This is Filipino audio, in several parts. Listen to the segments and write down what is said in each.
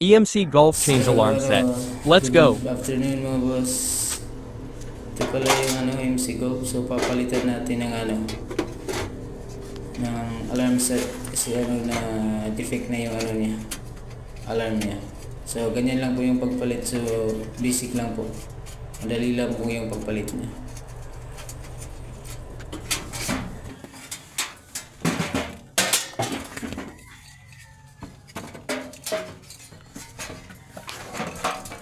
EMC Gulf change alarm set. Let's go. Good afternoon mga boss. Ito pala yung EMC Gulf. So papalitan natin ng ng alarm set kasi na defect na yung niya, alarm niya. So ganyan lang po yung pagpalit. So basic lang po. Madali lang po yung pagpalit niya.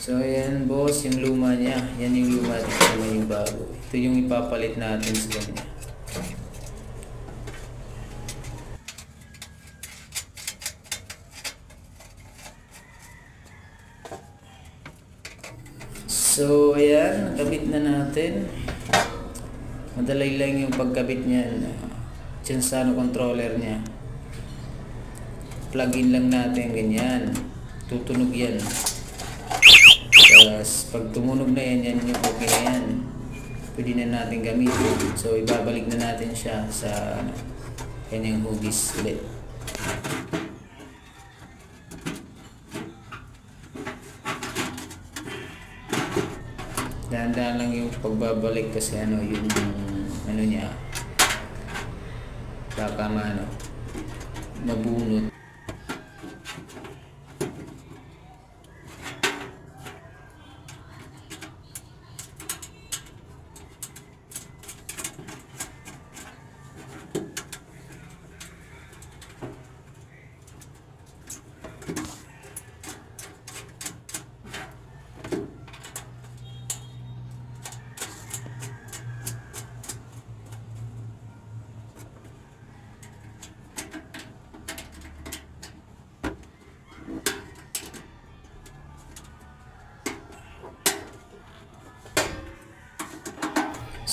So ayan boss, yung luma niya. Yan yung luma, ito naman yung bago. Ito yung ipapalit natin sa kanya. So ayan, nakabit na natin. Madali lang yung pagkabit niyan. Diyan sa controller niya. Plug in lang natin, ganyan. Tutunog yan. Tapos pag tumunog na yan, yan yung okay na yan. Pwede na natin gamitin. So ibabalik na natin siya sa kanyang hugis ulit. Dahan-dahan lang yung pagbabalik kasi yung niya baka mabunot.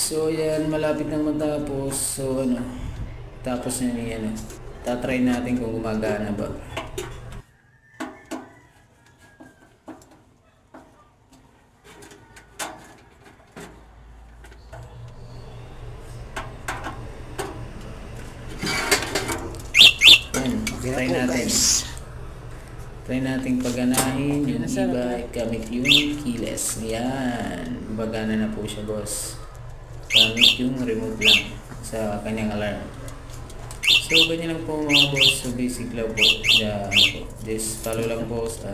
So yan, malapit nang matapos. So tapos na niya tatry natin kung gumagana ba. Try natin. Try natin paganahin yung iba gamit yung keyless. Yan, bagana na po siya boss. Gamit yung remote lang sa kanyang alarm. So ganyan lang po mga boss. So basic lang po. Just follow lang po sa